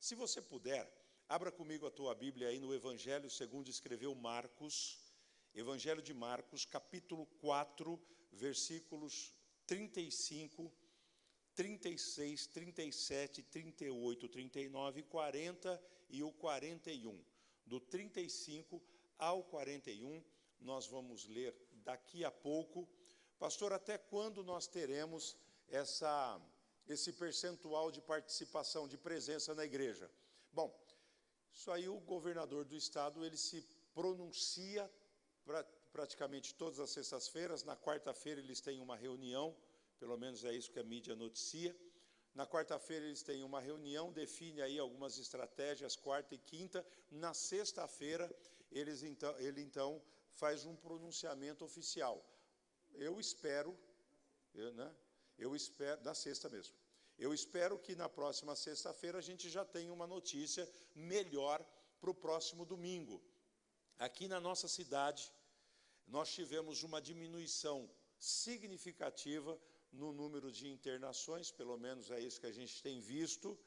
Se você puder, abra comigo a tua Bíblia aí no Evangelho segundo escreveu Marcos, Evangelho de Marcos, capítulo 4, versículos 35, 36, 37, 38, 39, 40 e o 41. Do 35 ao 41, nós vamos ler daqui a pouco. Pastor, até quando nós teremos esse percentual de participação, de presença na igreja? Bom, isso aí o governador do estado, ele se pronuncia praticamente todas as sextas-feiras. Na quarta-feira eles têm uma reunião, pelo menos é isso que a mídia noticia. Na quarta-feira eles têm uma reunião, define aí algumas estratégias, quarta e quinta. Na sexta-feira ele então faz um pronunciamento oficial. Eu espero, na sexta mesmo. Eu espero que na próxima sexta-feira a gente já tenha uma notícia melhor para o próximo domingo. Aqui na nossa cidade, nós tivemos uma diminuição significativa no número de internações, pelo menos é isso que a gente tem visto.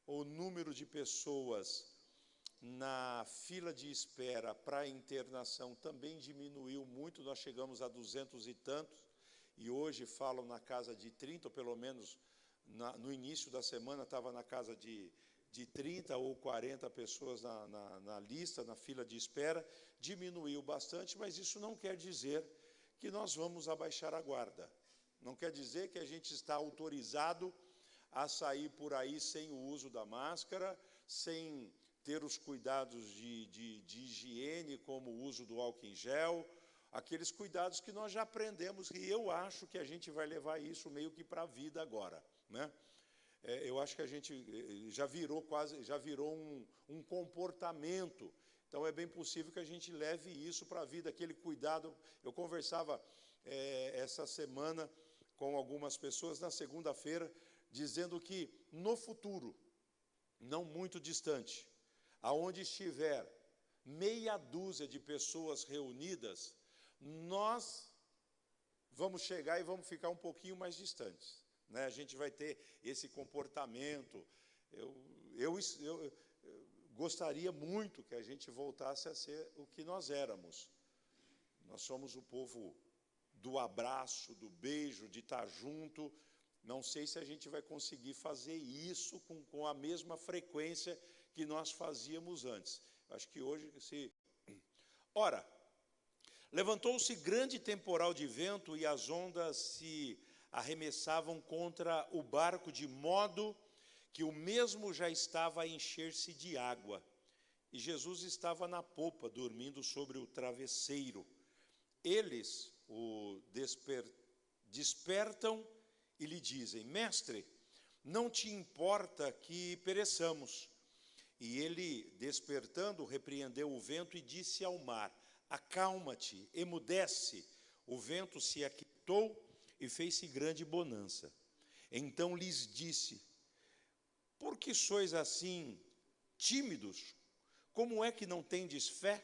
O número de pessoas na fila de espera para internação também diminuiu muito, nós chegamos a 200 e tantos, e hoje falam na casa de 30, ou pelo menos no início da semana estava na casa de 30 ou 40 pessoas na lista, na fila de espera. Diminuiu bastante, mas isso não quer dizer que nós vamos abaixar a guarda. Não quer dizer que a gente está autorizado a sair por aí sem o uso da máscara, sem ter os cuidados de higiene, como o uso do álcool em gel, aqueles cuidados que nós já aprendemos, e eu acho que a gente vai levar isso meio que para a vida agora, né? Eu acho que a gente já virou um comportamento. Então, é bem possível que a gente leve isso para a vida, aquele cuidado. Eu conversava essa semana com algumas pessoas, na segunda-feira, dizendo que no futuro, não muito distante, aonde estiver meia dúzia de pessoas reunidas, nós vamos chegar e vamos ficar um pouquinho mais distantes, né? A gente vai ter esse comportamento. Eu gostaria muito que a gente voltasse a ser o que nós éramos. Nós somos o povo do abraço, do beijo, de estar junto. Não sei se a gente vai conseguir fazer isso com a mesma frequência que nós fazíamos antes. Acho que hoje Ora, levantou-se grande temporal de vento e as ondas se arremessavam contra o barco, de modo que o mesmo já estava a encher-se de água. E Jesus estava na popa, dormindo sobre o travesseiro. Eles o despertam e lhe dizem: Mestre, não te importa que pereçamos? E ele, despertando, repreendeu o vento e disse ao mar: Acalma-te, emudece. O vento se aquietou e fez-se grande bonança. Então lhes disse: Por que sois assim tímidos? Como é que não tendes fé?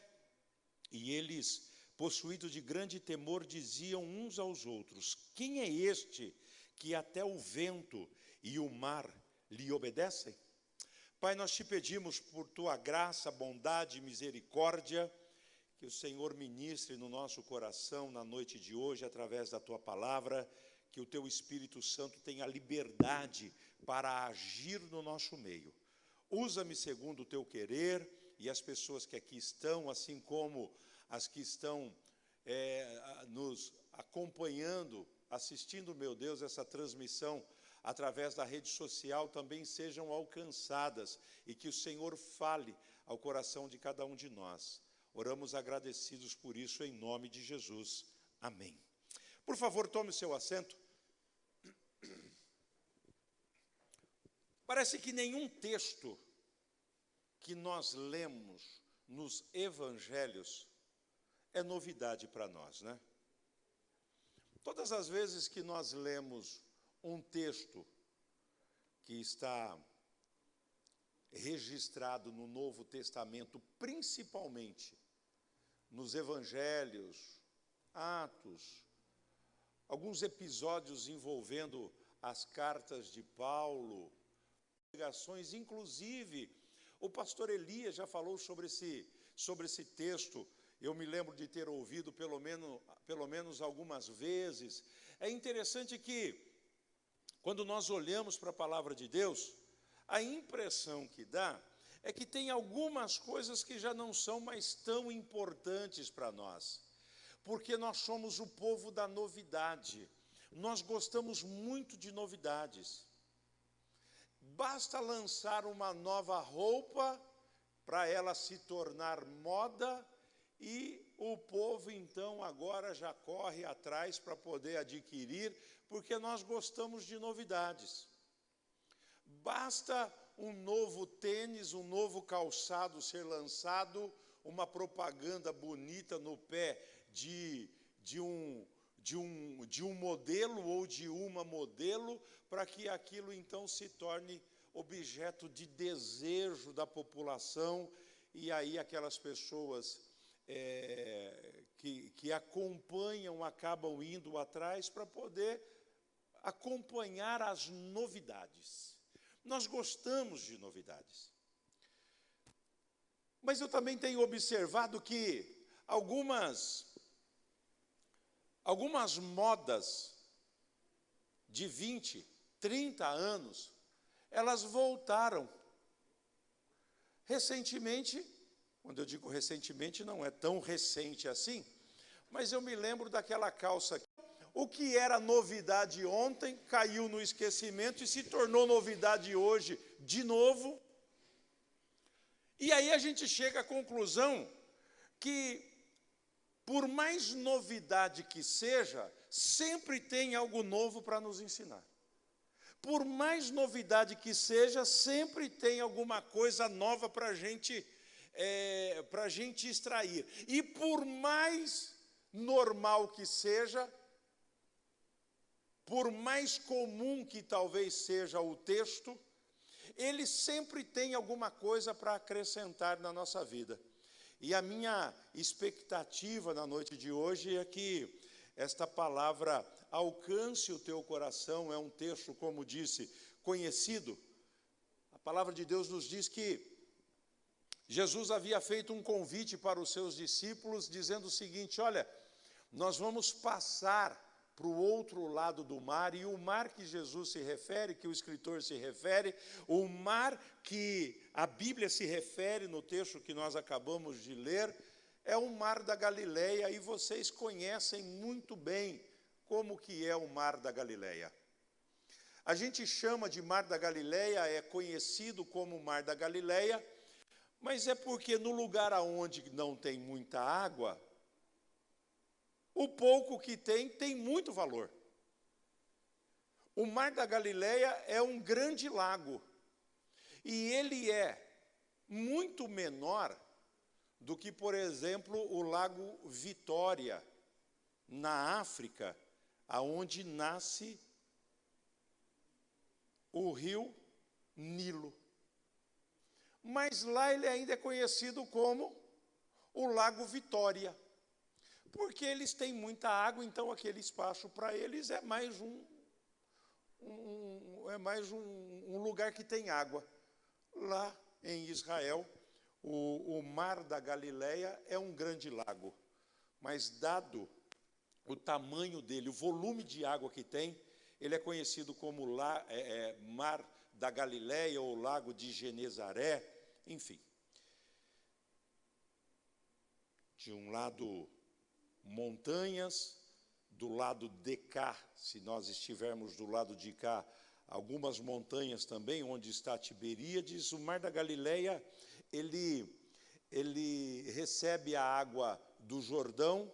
E eles, possuídos de grande temor, diziam uns aos outros: Quem é este que até o vento e o mar lhe obedecem? Pai, nós te pedimos por tua graça, bondade e misericórdia, que o Senhor ministre no nosso coração na noite de hoje, através da tua palavra, que o teu Espírito Santo tenha liberdade para agir no nosso meio. Usa-me segundo o teu querer, e as pessoas que aqui estão, assim como as que estão nos acompanhando, assistindo, meu Deus, essa transmissão através da rede social, também sejam alcançadas, e que o Senhor fale ao coração de cada um de nós. Oramos agradecidos por isso, em nome de Jesus. Amém. Por favor, tome o seu assento. Parece que nenhum texto que nós lemos nos evangelhos é novidade para nós, né? Todas as vezes que nós lemos um texto que está registrado no Novo Testamento, principalmente nos evangelhos, Atos, alguns episódios envolvendo as cartas de Paulo, pregações, inclusive o pastor Elias já falou sobre esse texto. Eu me lembro de ter ouvido pelo menos algumas vezes. É interessante que, quando nós olhamos para a palavra de Deus, a impressão que dá é que tem algumas coisas que já não são mais tão importantes para nós, porque nós somos o povo da novidade, nós gostamos muito de novidades. Basta lançar uma nova roupa para ela se tornar moda, e o povo então agora já corre atrás para poder adquirir, porque nós gostamos de novidades. Basta um novo tênis, um novo calçado ser lançado, uma propaganda bonita no pé de um modelo ou de uma modelo, para que aquilo então se torne objeto de desejo da população, e aí aquelas pessoas que acompanham acabam indo atrás para poder acompanhar as novidades. Nós gostamos de novidades. Mas eu também tenho observado que algumas modas de 20, 30 anos, elas voltaram. Recentemente, quando eu digo recentemente, não é tão recente assim, mas eu me lembro daquela calça aqui. O que era novidade ontem caiu no esquecimento e se tornou novidade hoje de novo. E aí a gente chega à conclusão que, por mais novidade que seja, sempre tem algo novo para nos ensinar. Por mais novidade que seja, sempre tem alguma coisa nova para a gente extrair. E por mais normal que seja, por mais comum que talvez seja o texto, ele sempre tem alguma coisa para acrescentar na nossa vida. E a minha expectativa na noite de hoje é que esta palavra alcance o teu coração. É um texto, como disse, conhecido. A palavra de Deus nos diz que Jesus havia feito um convite para os seus discípulos, dizendo o seguinte: olha, nós vamos passar para o outro lado do mar, e o mar que Jesus se refere, que o escritor se refere, o mar que a Bíblia se refere no texto que nós acabamos de ler, é o mar da Galileia, e vocês conhecem muito bem como que é o mar da Galileia. A gente chama de mar da Galileia, é conhecido como mar da Galileia, mas é porque no lugar onde não tem muita água, o pouco que tem muito valor. O mar da Galileia é um grande lago, e ele é muito menor do que, por exemplo, o lago Vitória, na África, aonde nasce o rio Nilo. Mas lá ele ainda é conhecido como o Lago Vitória, porque eles têm muita água, então aquele espaço para eles é mais um lugar que tem água. Lá em Israel, o mar da Galileia é um grande lago, mas dado o tamanho dele, o volume de água que tem, ele é conhecido como mar da Galileia ou lago de Genezaré, enfim. De um lado, montanhas, do lado de cá, se nós estivermos do lado de cá, algumas montanhas também, onde está Tiberíades. O mar da Galileia, ele recebe a água do Jordão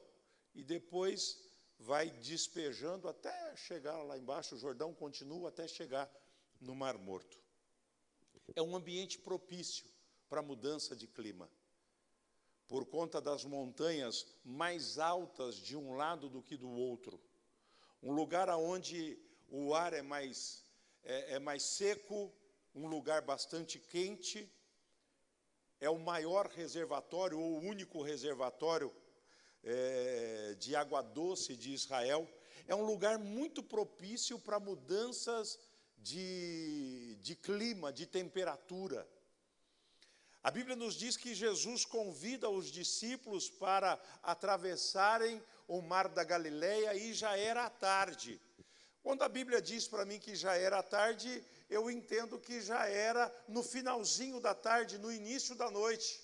e depois vai despejando até chegar lá embaixo. O Jordão continua até chegar no Mar Morto. É um ambiente propício para a mudança de clima, por conta das montanhas mais altas de um lado do que do outro. Um lugar onde o ar é mais seco, um lugar bastante quente, é o maior reservatório, ou o único reservatório de água doce de Israel. É um lugar muito propício para mudanças de clima, de temperatura. A Bíblia nos diz que Jesus convida os discípulos para atravessarem o mar da Galileia e já era tarde. Quando a Bíblia diz para mim que já era tarde, eu entendo que já era no finalzinho da tarde, no início da noite.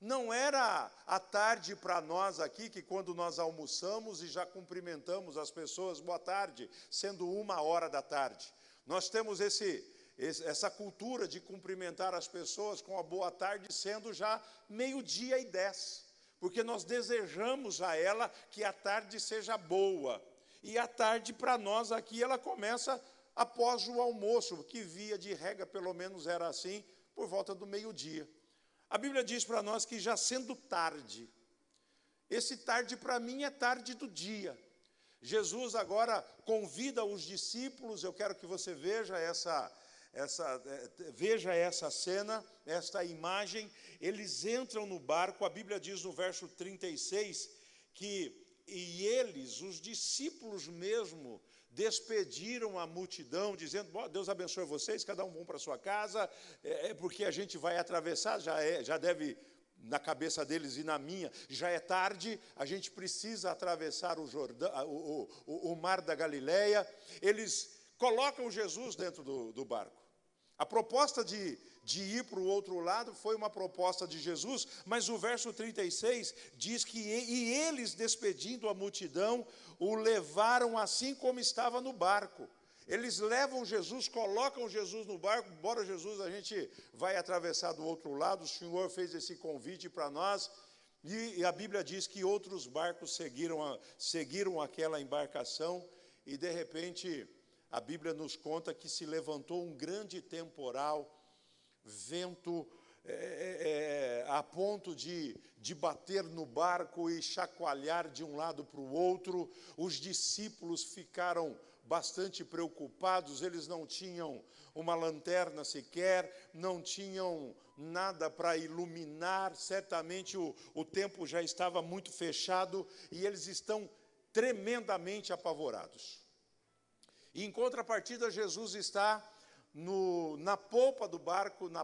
Não era a tarde para nós aqui, que quando nós almoçamos e já cumprimentamos as pessoas, boa tarde, sendo 1h da tarde. Nós temos essa cultura de cumprimentar as pessoas com a boa tarde, sendo já 12:10, porque nós desejamos a ela que a tarde seja boa. E a tarde, para nós aqui, ela começa após o almoço, que via de regra, pelo menos era assim, por volta do 12:00. A Bíblia diz para nós que já sendo tarde, esse tarde para mim é tarde do dia. Jesus agora convida os discípulos, eu quero que você veja veja essa cena, esta imagem. Eles entram no barco, a Bíblia diz no verso 36, e eles, os discípulos mesmo, despediram a multidão, dizendo, Deus abençoe vocês, cada um vão para a sua casa, porque a gente vai atravessar, já deve, na cabeça deles e na minha, já é tarde, a gente precisa atravessar o mar da Galileia. Eles colocam Jesus dentro do barco. A proposta de ir para o outro lado foi uma proposta de Jesus, mas o verso 36 diz que eles, despedindo a multidão, o levaram assim como estava no barco. Eles levam Jesus, colocam Jesus no barco, bora Jesus, a gente vai atravessar do outro lado, o Senhor fez esse convite para nós, e a Bíblia diz que outros barcos seguiram aquela embarcação, e de repente a Bíblia nos conta que se levantou um grande temporal, vento a ponto de bater no barco e chacoalhar de um lado para o outro. Os discípulos ficaram bastante preocupados, eles não tinham uma lanterna sequer, não tinham nada para iluminar, certamente o tempo já estava muito fechado e eles estão tremendamente apavorados. E, em contrapartida, Jesus está na popa do barco, na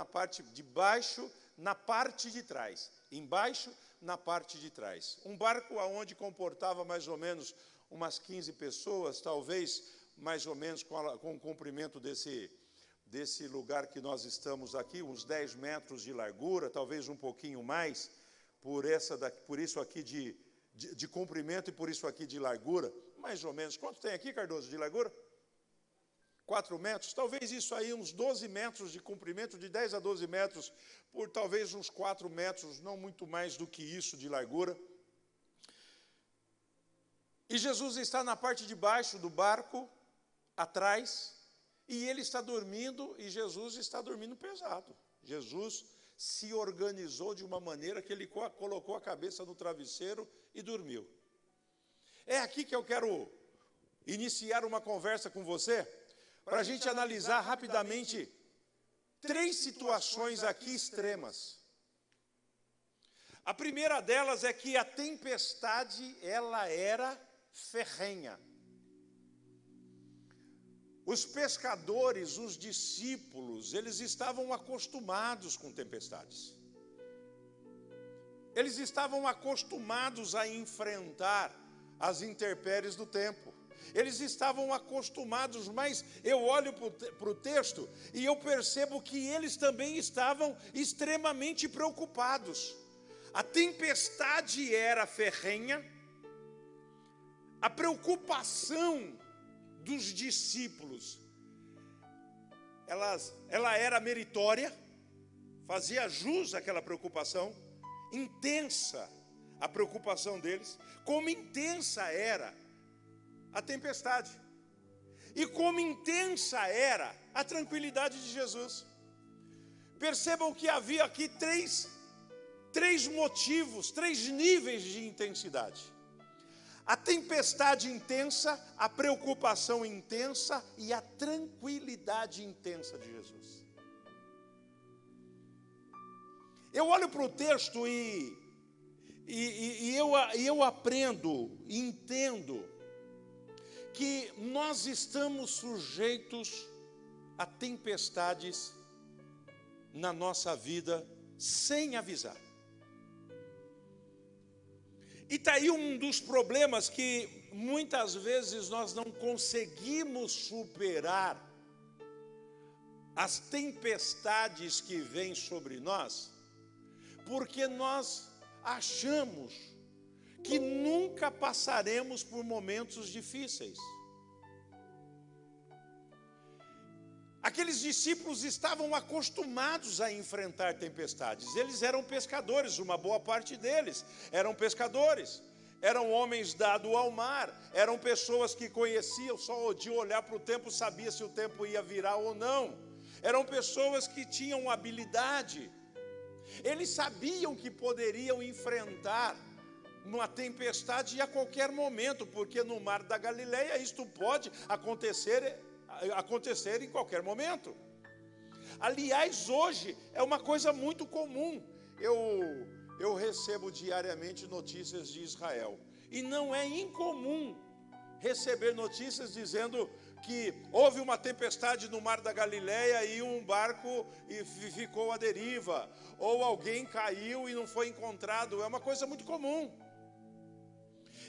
parte de baixo, na parte de trás. Embaixo, na parte de trás. Um barco onde comportava mais ou menos umas 15 pessoas, talvez mais ou menos com o comprimento desse lugar que nós estamos aqui, uns 10 metros de largura, talvez um pouquinho mais, por isso aqui de comprimento e por isso aqui de largura, mais ou menos. Quanto tem aqui, Cardoso, de largura? 4 metros, talvez isso aí, uns 12 metros de comprimento, de 10 a 12 metros, por talvez uns 4 metros, não muito mais do que isso de largura. E Jesus está na parte de baixo do barco, atrás, e ele está dormindo, e Jesus está dormindo pesado. Jesus se organizou de uma maneira que ele colocou a cabeça no travesseiro e dormiu. É aqui que eu quero iniciar uma conversa com você, para a gente analisar rapidamente 3 situações aqui extremas. A primeira delas é que a tempestade, ela era ferrenha. Os pescadores, os discípulos, eles estavam acostumados com tempestades. Eles estavam acostumados a enfrentar as intempéries do tempo. Eles estavam acostumados, mas eu olho para o texto e eu percebo que eles também estavam extremamente preocupados. A tempestade era ferrenha, a preocupação dos discípulos, ela era meritória, fazia jus àquela preocupação, intensa a preocupação deles, como intensa era a tempestade, e como intensa era a tranquilidade de Jesus. Percebam que havia aqui três motivos, 3 níveis de intensidade: a tempestade intensa, a preocupação intensa e a tranquilidade intensa de Jesus. Eu olho para o texto e eu aprendo, entendo que nós estamos sujeitos a tempestades na nossa vida sem avisar. E está aí um dos problemas que muitas vezes nós não conseguimos superar as tempestades que vêm sobre nós, porque nós achamos que nunca passaremos por momentos difíceis. Aqueles discípulos estavam acostumados a enfrentar tempestades. Eles eram pescadores, uma boa parte deles eram pescadores. Eram homens dados ao mar, eram pessoas que conheciam, só de olhar para o tempo, sabia se o tempo ia virar ou não. Eram pessoas que tinham habilidade. Eles sabiam que poderiam enfrentar uma tempestade a qualquer momento, porque no mar da Galileia isto pode acontecer em qualquer momento. Aliás, hoje é uma coisa muito comum. Eu recebo diariamente notícias de Israel, e não é incomum receber notícias dizendo que houve uma tempestade no mar da Galileia e um barco ficou à deriva, ou alguém caiu e não foi encontrado. É uma coisa muito comum.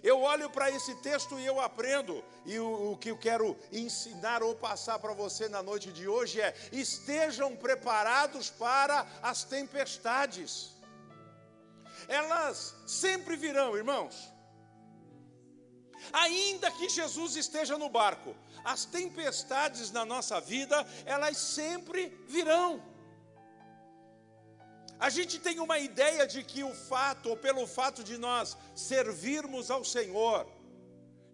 Eu olho para esse texto e eu aprendo, e o que eu quero ensinar ou passar para você na noite de hoje é: estejam preparados para as tempestades. Elas sempre virão, irmãos. Ainda que Jesus esteja no barco, as tempestades na nossa vida, elas sempre virão. A gente tem uma ideia de que pelo fato de nós servirmos ao Senhor,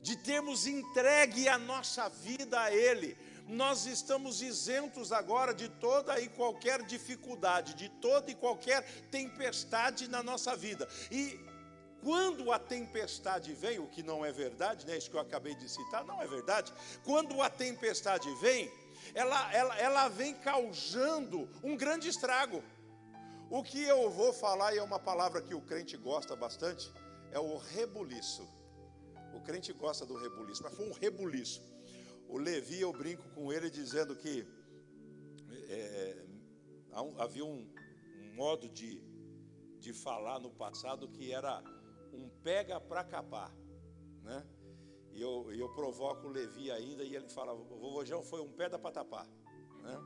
de termos entregue a nossa vida a Ele, nós estamos isentos agora de toda e qualquer dificuldade, de toda e qualquer tempestade na nossa vida. E quando a tempestade vem, o que não é verdade, né? Isso que eu acabei de citar, não é verdade. Quando a tempestade vem, ela vem causando um grande estrago. O que eu vou falar, e é uma palavra que o crente gosta bastante, é o rebuliço. O crente gosta do rebuliço, mas foi um rebuliço. O Levi, eu brinco com ele dizendo que havia um modo de falar no passado que era um pega para capar, né? E eu provoco o Levi ainda, e ele fala: o vovô João foi um pedra para tapar, né?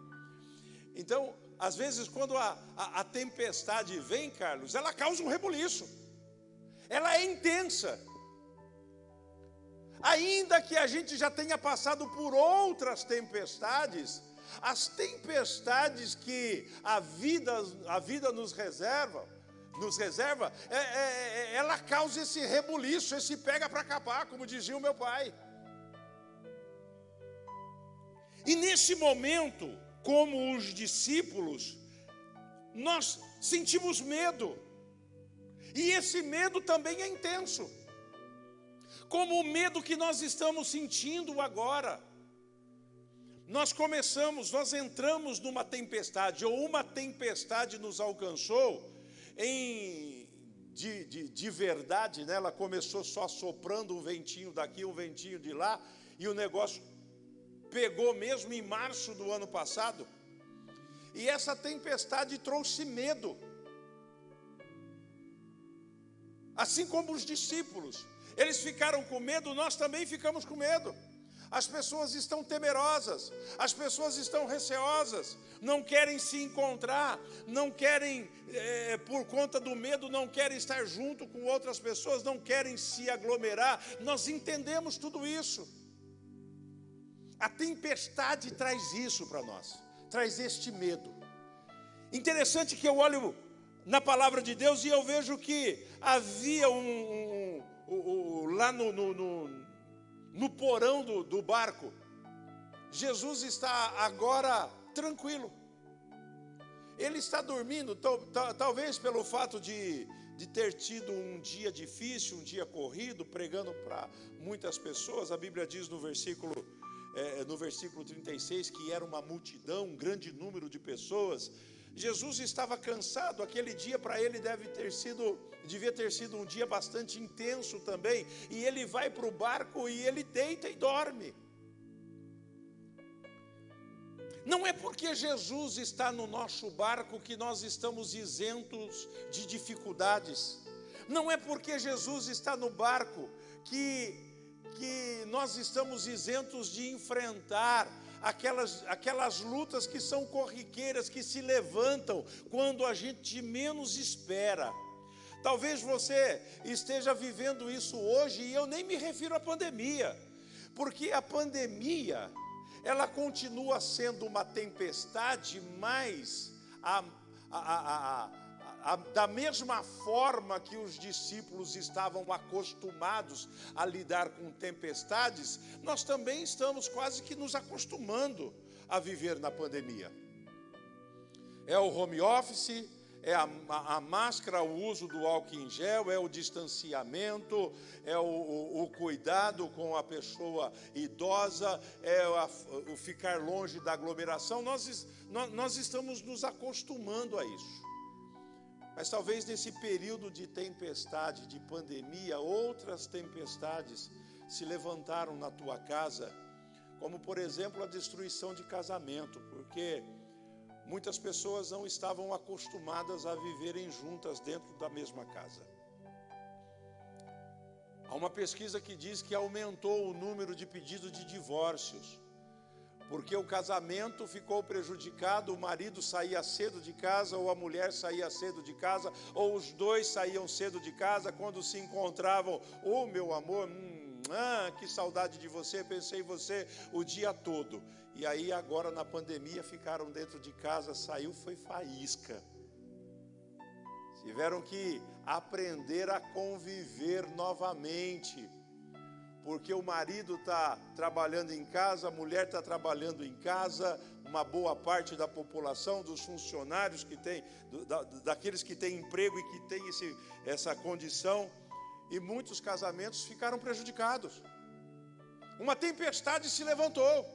Então, às vezes, quando a tempestade vem, Carlos, ela causa um rebuliço, ela é intensa. Ainda que a gente já tenha passado por outras tempestades, as tempestades que a vida nos reserva, ela causa esse rebuliço, esse pega para capar, como dizia o meu pai. E nesse momento, como os discípulos, nós sentimos medo, e esse medo também é intenso, como o medo que nós estamos sentindo agora. Nós entramos numa tempestade, ou uma tempestade nos alcançou, de verdade, né? Ela começou só soprando um ventinho daqui, um ventinho de lá, e o negócio pegou mesmo em março do ano passado, e essa tempestade trouxe medo, assim como os discípulos, eles ficaram com medo, nós também ficamos com medo. As pessoas estão temerosas, as pessoas estão receosas, não querem se encontrar, não querem, por conta do medo, não querem estar junto com outras pessoas, não querem se aglomerar. Nós entendemos tudo isso. A tempestade traz isso para nós, traz este medo. Interessante que eu olho na palavra de Deus e eu vejo que havia lá no porão do barco, Jesus está agora tranquilo. Ele está dormindo, talvez pelo fato de ter tido um dia difícil, um dia corrido, pregando para muitas pessoas. A Bíblia diz no versículo 36 que era uma multidão, um grande número de pessoas. Jesus estava cansado, aquele dia para ele devia ter sido um dia bastante intenso também, e ele vai para o barco e ele deita e dorme. Não é porque Jesus está no nosso barco que nós estamos isentos de dificuldades. Não é porque Jesus está no barco que nós estamos isentos de enfrentar aquelas lutas que são corriqueiras, que se levantam quando a gente menos espera. Talvez você esteja vivendo isso hoje, e eu nem me refiro à pandemia, porque a pandemia, ela continua sendo uma tempestade, mas da mesma forma que os discípulos estavam acostumados a lidar com tempestades, nós também estamos quase que nos acostumando a viver na pandemia. É o home office, é a máscara, o uso do álcool em gel, é o distanciamento, é o cuidado com a pessoa idosa, é o ficar longe da aglomeração. Nós estamos nos acostumando a isso. Mas talvez nesse período de tempestade, de pandemia, outras tempestades se levantaram na tua casa, como por exemplo a destruição de casamento, porque muitas pessoas não estavam acostumadas a viverem juntas dentro da mesma casa. Há uma pesquisa que diz que aumentou o número de pedidos de divórcios, porque o casamento ficou prejudicado, o marido saía cedo de casa, ou a mulher saía cedo de casa, ou os dois saíam cedo de casa. Quando se encontravam, meu amor, que saudade de você, pensei em você o dia todo. E aí agora na pandemia ficaram dentro de casa, saiu, foi faísca. Tiveram que aprender a conviver novamente, porque o marido está trabalhando em casa, a mulher está trabalhando em casa, uma boa parte da população, dos funcionários que tem, daqueles que têm emprego e que têm essa condição, e muitos casamentos ficaram prejudicados. Uma tempestade se levantou.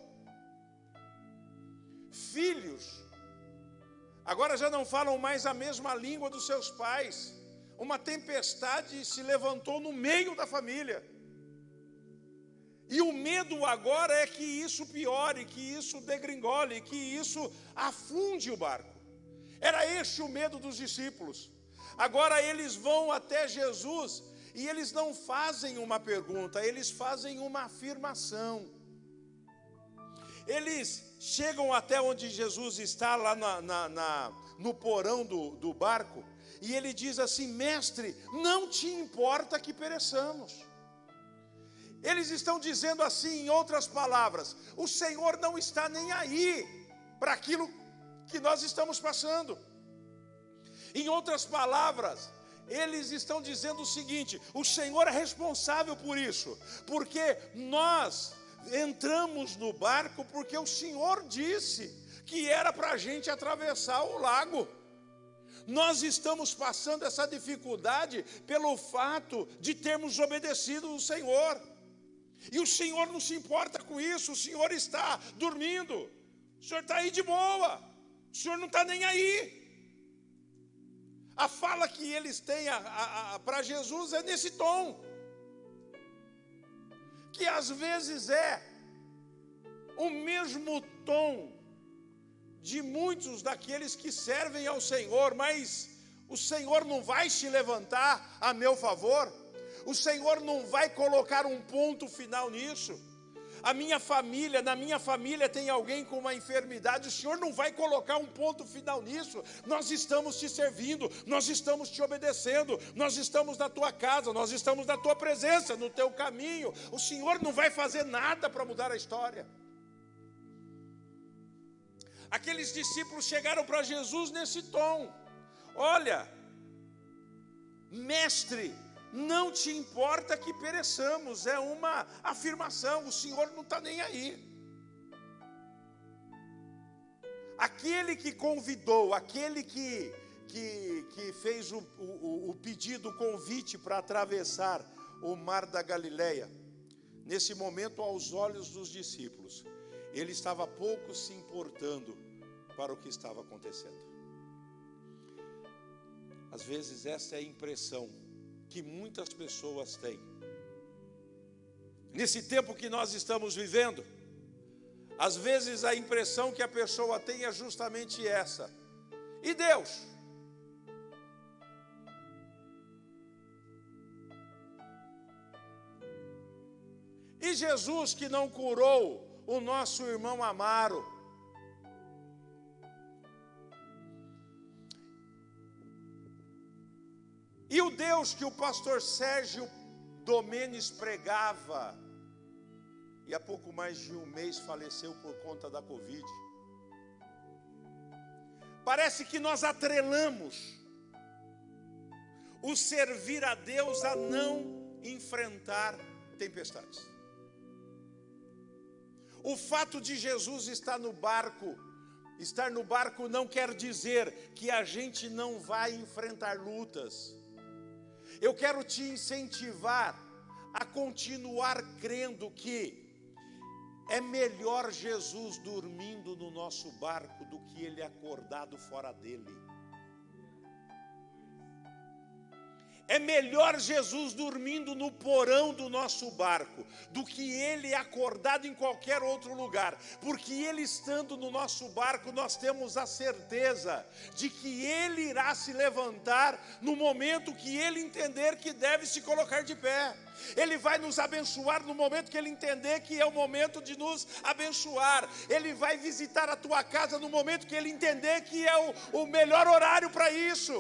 Filhos agora já não falam mais a mesma língua dos seus pais. Uma tempestade se levantou no meio da família. E o medo agora é que isso piore, que isso degringole, que isso afunde o barco. Era este o medo dos discípulos. Agora eles vão até Jesus e eles não fazem uma pergunta, eles fazem uma afirmação. Eles chegam até onde Jesus está, lá no porão do barco, e ele diz assim: mestre, não te importa que pereçamos. Eles estão dizendo assim, em outras palavras, o Senhor não está nem aí para aquilo que nós estamos passando. Em outras palavras, eles estão dizendo o seguinte: o Senhor é responsável por isso, porque nós entramos no barco porque o Senhor disse que era para a gente atravessar o lago. Nós estamos passando essa dificuldade pelo fato de termos obedecido o Senhor. E o Senhor não se importa com isso, o Senhor está dormindo, o Senhor está aí de boa, o Senhor não está nem aí. A fala que eles têm para Jesus é nesse tom, que às vezes é o mesmo tom de muitos daqueles que servem ao Senhor, mas o Senhor não vai se levantar a meu favor. O Senhor não vai colocar um ponto final nisso. Na minha família tem alguém com uma enfermidade, o Senhor não vai colocar um ponto final nisso. Nós estamos te servindo, nós estamos te obedecendo, nós estamos na tua casa, nós estamos na tua presença, no teu caminho. O Senhor não vai fazer nada para mudar a história. Aqueles discípulos chegaram para Jesus nesse tom: olha, mestre, não te importa que pereçamos. É uma afirmação, o Senhor não está nem aí. Aquele que convidou, aquele que fez o pedido, o convite para atravessar o mar da Galileia, nesse momento, aos olhos dos discípulos, ele estava pouco se importando para o que estava acontecendo. Às vezes essa é a impressão que muitas pessoas têm. Nesse tempo que nós estamos vivendo, às vezes a impressão que a pessoa tem é justamente essa. E Deus? E Jesus que não curou o nosso irmão Amaro? E o Deus que o pastor Sérgio Domenes pregava, e há pouco mais de um mês faleceu por conta da Covid. Parece que nós atrelamos o servir a Deus a não enfrentar tempestades. O fato de Jesus estar no barco não quer dizer que a gente não vai enfrentar lutas. Eu quero te incentivar a continuar crendo que é melhor Jesus dormindo no nosso barco do que ele acordado fora dele. É melhor Jesus dormindo no porão do nosso barco do que ele acordado em qualquer outro lugar. Porque ele estando no nosso barco, nós temos a certeza de que ele irá se levantar no momento que ele entender que deve se colocar de pé. Ele vai nos abençoar no momento que ele entender que é o momento de nos abençoar. Ele vai visitar a tua casa no momento que ele entender que é o melhor horário para isso.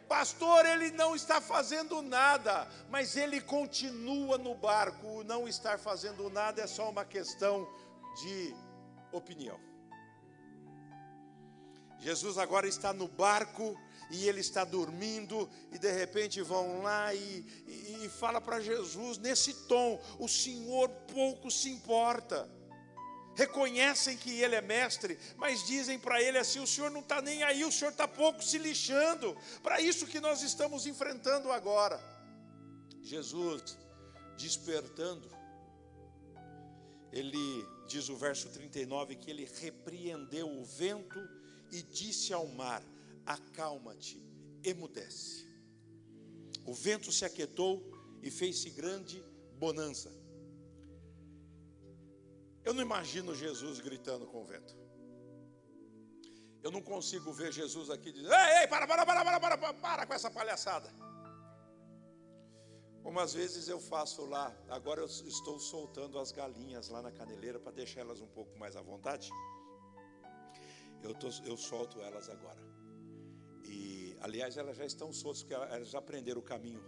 Pastor, ele não está fazendo nada, mas ele continua no barco. O não estar fazendo nada é só uma questão de opinião. Jesus agora está no barco e ele está dormindo, e de repente vão lá e fala para Jesus nesse tom: o Senhor pouco se importa. Reconhecem que ele é mestre, mas dizem para ele assim: o senhor não está nem aí, o senhor está pouco se lixando para isso que nós estamos enfrentando agora. Jesus, despertando, ele diz o verso 39, que ele repreendeu o vento e disse ao mar: acalma-te, emudece. O vento se aquietou e fez-se grande bonança. Eu não imagino Jesus gritando com o vento. Eu não consigo ver Jesus aqui dizendo: ei, para com essa palhaçada. Como às vezes eu faço lá. Agora eu estou soltando as galinhas lá na caneleira para deixar elas um pouco mais à vontade. Eu solto elas agora. E aliás, elas já estão soltas, porque elas já aprenderam o caminho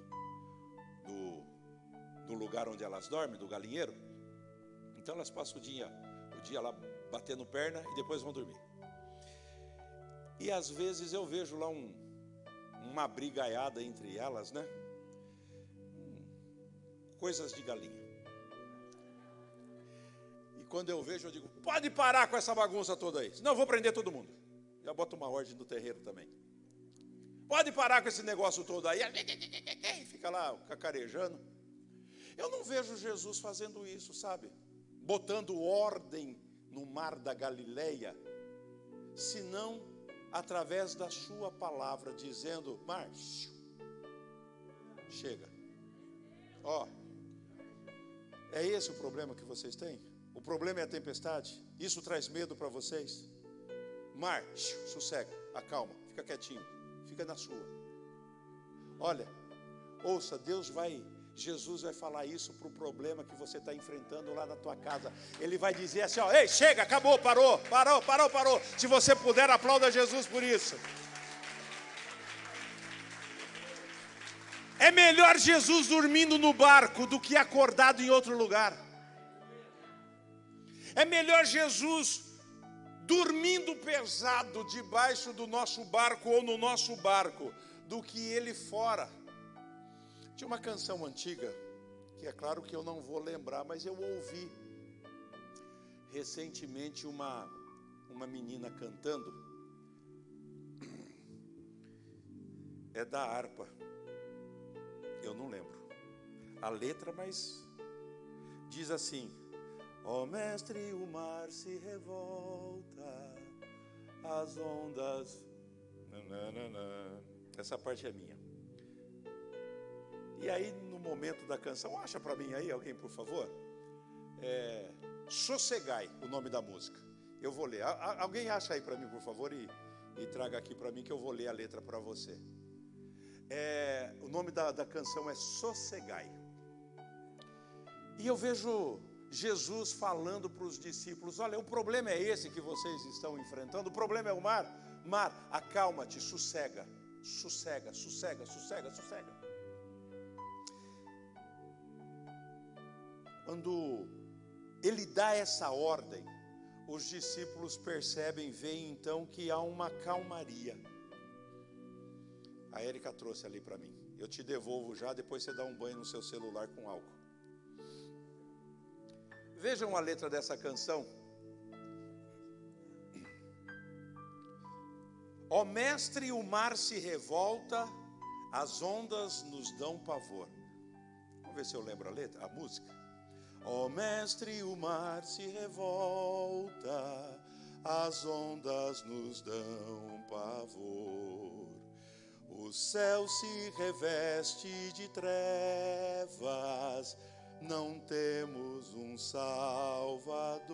do lugar onde elas dormem, do galinheiro. Então elas passam o dia lá batendo perna e depois vão dormir. E às vezes eu vejo lá uma brigaiada entre elas, né? Coisas de galinha. E quando eu vejo, eu digo: pode parar com essa bagunça toda aí, senão eu vou prender todo mundo. Já boto uma ordem no terreiro também. Pode parar com esse negócio todo aí. Fica lá cacarejando. Eu não vejo Jesus fazendo isso, sabe? Botando ordem no mar da Galileia, senão através da sua palavra, dizendo: mar, chega. Ó, é esse o problema que vocês têm? O problema é a tempestade? Isso traz medo para vocês? Mar, sossega, acalma, fica quietinho, fica na sua. Olha, ouça, Jesus vai falar isso para o problema que você está enfrentando lá na tua casa. Ele vai dizer assim: ó, ei, chega, acabou, parou. Se você puder, aplauda Jesus por isso. É melhor Jesus dormindo no barco do que acordado em outro lugar. É melhor Jesus dormindo pesado debaixo do nosso barco ou no nosso barco do que ele fora. Tinha uma canção antiga, que é claro que eu não vou lembrar, mas eu ouvi recentemente uma menina cantando. É da harpa. Eu não lembro a letra, mas diz assim: ó mestre, o mar se revolta, as ondas... Essa parte é minha. E aí, no momento da canção, acha para mim aí, alguém, por favor? Sossegai, o nome da música. Eu vou ler. Alguém acha aí para mim, por favor, e traga aqui para mim que eu vou ler a letra para você. O nome da canção é Sossegai. E eu vejo Jesus falando para os discípulos: olha, o problema é esse que vocês estão enfrentando, o problema é o mar. Mar, acalma-te, sossega, sossega, sossega, sossega, sossega. Quando ele dá essa ordem, os discípulos percebem, veem então que há uma calmaria. A Érica trouxe ali para mim. Eu te devolvo já, depois você dá um banho no seu celular com álcool. Vejam a letra dessa canção. Ó mestre, o mar se revolta, as ondas nos dão pavor. Vamos ver se eu lembro a letra, a música. Ó mestre, o mar se revolta, as ondas nos dão pavor. O céu se reveste de trevas, não temos um Salvador.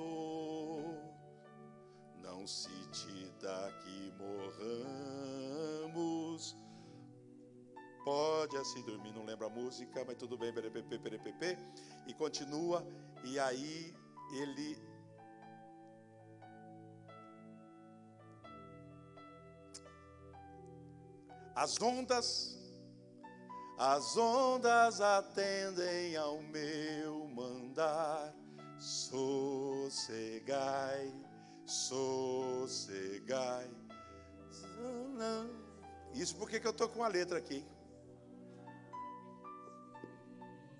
Não se te dá que morramos. Pode assim dormir, não lembro a música, mas tudo bem, perepepe. E continua, e aí ele... As ondas atendem ao meu mandar. Sossegai, sossegai. Isso porque que eu estou com a letra aqui.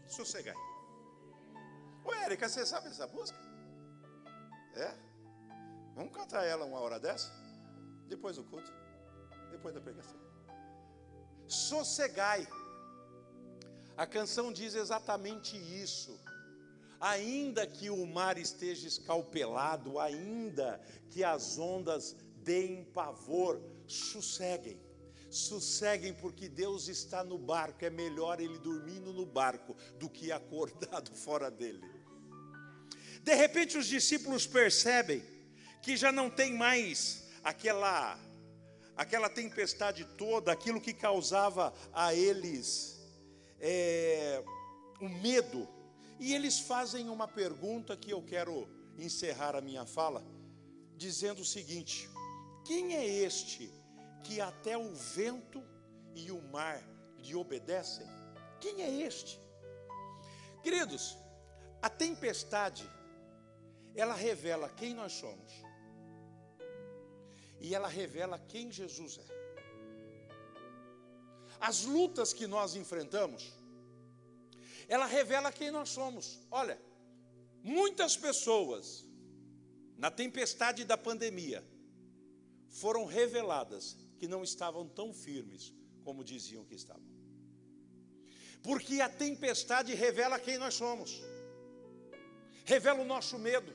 Sossegai. Ô Érica, você sabe essa música? Vamos cantar ela uma hora dessa? Depois do culto, depois da pregação. Sossegai. A canção diz exatamente isso. Ainda que o mar esteja escalpelado, ainda que as ondas deem pavor, sosseguem. Sosseguem, porque Deus está no barco. É melhor ele dormindo no barco do que acordado fora dele. De repente os discípulos percebem que já não tem mais aquela tempestade toda, aquilo que causava a eles o medo. E eles fazem uma pergunta que eu quero encerrar a minha fala, dizendo o seguinte: quem é este que até o vento e o mar lhe obedecem? Quem é este? Queridos, a tempestade, ela revela quem nós somos. E ela revela quem Jesus é. As lutas que nós enfrentamos, ela revela quem nós somos. Olha, muitas pessoas, na tempestade da pandemia, foram reveladas que não estavam tão firmes como diziam que estavam. Porque a tempestade revela quem nós somos. Revela o nosso medo.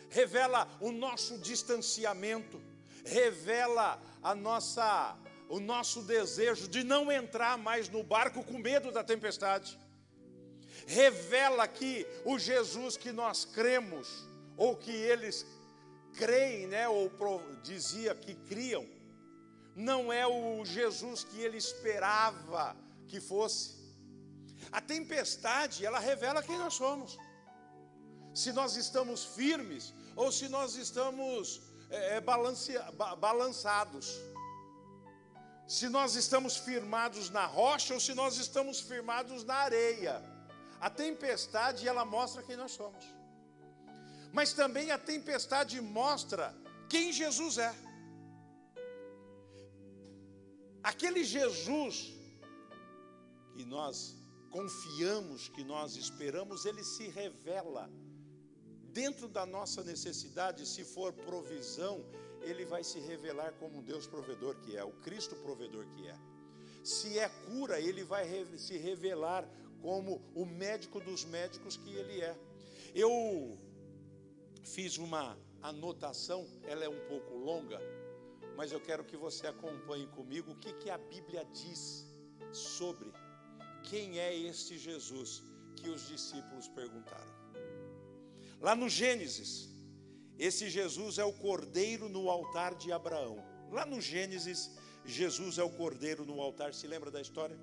Revela o nosso distanciamento. Revela o nosso desejo de não entrar mais no barco com medo da tempestade. Revela que o Jesus que nós cremos, ou que eles creem, ou dizia que criam, não é o Jesus que ele esperava que fosse. A tempestade, ela revela quem nós somos. Se nós estamos firmes ou se nós estamos balançados. Se nós estamos firmados na rocha ou se nós estamos firmados na areia. A tempestade, ela mostra quem nós somos. Mas também a tempestade mostra quem Jesus é. Aquele Jesus que nós confiamos, que nós esperamos, ele se revela dentro da nossa necessidade. Se for provisão, ele vai se revelar como um Deus provedor que é, o Cristo provedor que é. Se é cura, ele vai se revelar como o médico dos médicos que ele é. Eu fiz uma anotação, ela é um pouco longa, mas eu quero que você acompanhe comigo o que a Bíblia diz sobre quem é este Jesus que os discípulos perguntaram. Lá no Gênesis, esse Jesus é o cordeiro no altar de Abraão. Lá no Gênesis, Jesus é o cordeiro no altar, se lembra da história?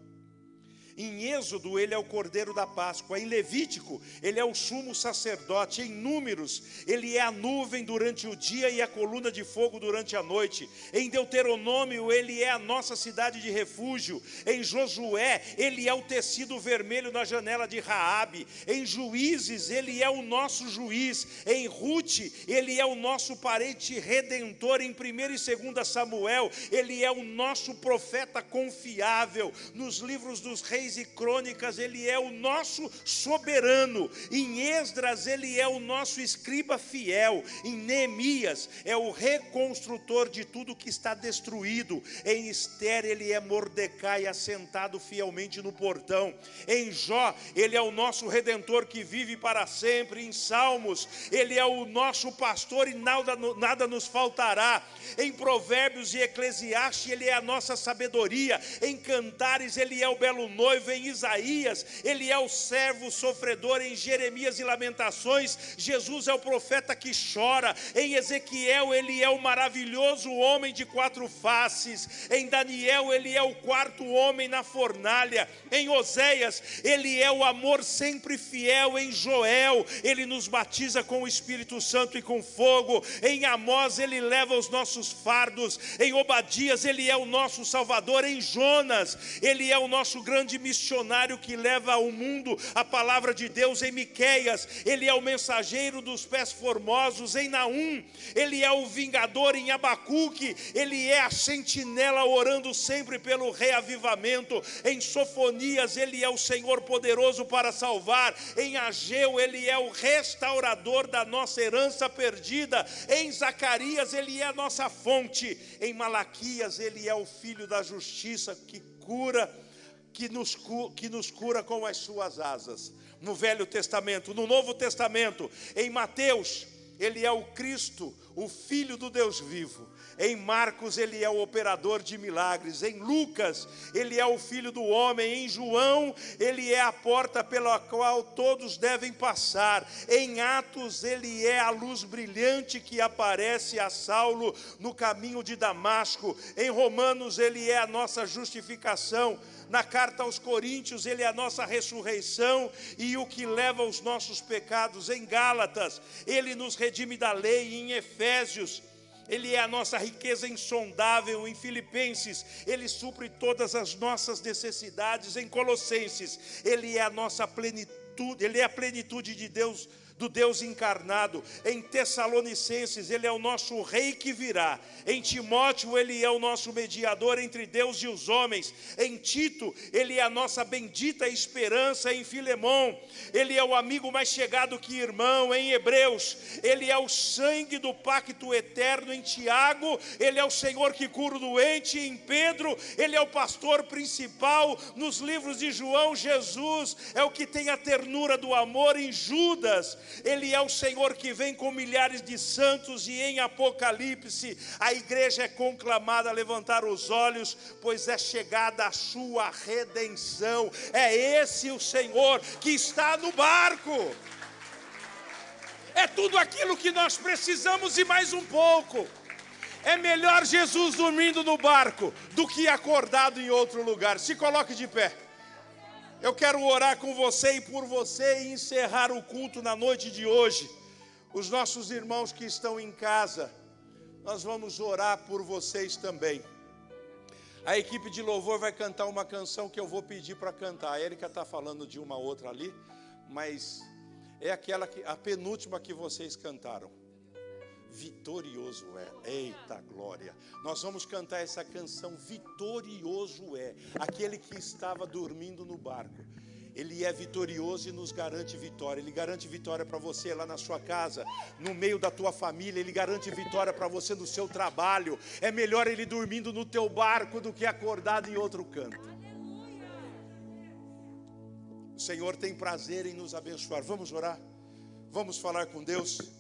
Em Êxodo, ele é o cordeiro da Páscoa. Em Levítico, ele é o sumo sacerdote. Em Números, ele é a nuvem durante o dia e a coluna de fogo durante a noite. Em Deuteronômio, ele é a nossa cidade de refúgio. Em Josué, ele é o tecido vermelho na janela de Raabe. Em Juízes, ele é o nosso juiz. Em Ruth, ele é o nosso parente redentor. Em 1 e 2 Samuel, ele é o nosso profeta confiável. Nos livros dos reis e crônicas, ele é o nosso soberano. Em Esdras, ele é o nosso escriba fiel. Em Neemias, é o reconstrutor de tudo que está destruído. Em Ester, ele é Mordecai assentado fielmente no portão. Em Jó, ele é o nosso redentor que vive para sempre. Em Salmos, ele é o nosso pastor e nada nos faltará. Em Provérbios e Eclesiastes, ele é a nossa sabedoria. Em Cantares, ele é o belo noivo. Em Isaías, ele é o servo sofredor. Em Jeremias e Lamentações, Jesus é o profeta que chora. Em Ezequiel, ele é o maravilhoso homem de 4 faces. Em Daniel, ele é o 4º homem na fornalha. Em Oséias, ele é o amor sempre fiel. Em Joel, ele nos batiza com o Espírito Santo e com fogo. Em Amós, ele leva os nossos fardos. Em Obadias, ele é o nosso Salvador. Em Jonas, ele é o nosso grande missionário que leva ao mundo a palavra de Deus. Em Miqueias, ele é o mensageiro dos pés formosos. Em Naum, ele é o vingador. Em Abacuque, ele é a sentinela orando sempre pelo reavivamento. Em Sofonias, ele é o Senhor poderoso para salvar. Em Ageu, ele é o restaurador da nossa herança perdida. Em Zacarias, ele é a nossa fonte. Em Malaquias, ele é o filho da justiça que nos cura com as suas asas. No Velho Testamento, no Novo Testamento, em Mateus, ele é o Cristo, o Filho do Deus vivo. Em Marcos, ele é o operador de milagres. Em Lucas, ele é o Filho do homem. Em João, ele é a porta pela qual todos devem passar. Em Atos, ele é a luz brilhante que aparece a Saulo no caminho de Damasco. Em Romanos, ele é a nossa justificação. Na carta aos Coríntios, ele é a nossa ressurreição e o que leva os nossos pecados. Em Gálatas, ele nos redime da lei. Em Efésios, ele é a nossa riqueza insondável. Em Filipenses, ele supre todas as nossas necessidades. Em Colossenses, ele é a nossa plenitude, ele é a plenitude de Deus, do Deus encarnado. Em Tessalonicenses, ele é o nosso rei que virá. Em Timóteo, ele é o nosso mediador entre Deus e os homens. Em Tito, ele é a nossa bendita esperança. Em Filemão, ele é o amigo mais chegado que irmão. Em Hebreus, ele é o sangue do pacto eterno. Em Tiago, ele é o Senhor que cura o doente. Em Pedro, ele é o pastor principal. Nos livros de João, Jesus é o que tem a ternura do amor. Em Judas, ele é o Senhor que vem com milhares de santos. E em Apocalipse, a igreja é conclamada a levantar os olhos, pois é chegada a sua redenção. É esse o Senhor que está no barco. É tudo aquilo que nós precisamos e mais um pouco. É melhor Jesus dormindo no barco do que acordado em outro lugar. Se coloque de pé. Eu quero orar com você e por você e encerrar o culto na noite de hoje. Os nossos irmãos que estão em casa, nós vamos orar por vocês também. A equipe de louvor vai cantar uma canção que eu vou pedir para cantar. A Érica está falando de uma outra ali, mas é a penúltima que vocês cantaram. Vitorioso é, eita glória. Nós vamos cantar essa canção, vitorioso é. Aquele que estava dormindo no barco, ele é vitorioso e nos garante vitória. Ele garante vitória para você lá na sua casa, no meio da tua família. Ele garante vitória para você no seu trabalho. É melhor ele dormindo no teu barco do que acordado em outro canto. O Senhor tem prazer em nos abençoar. Vamos orar? Vamos falar com Deus?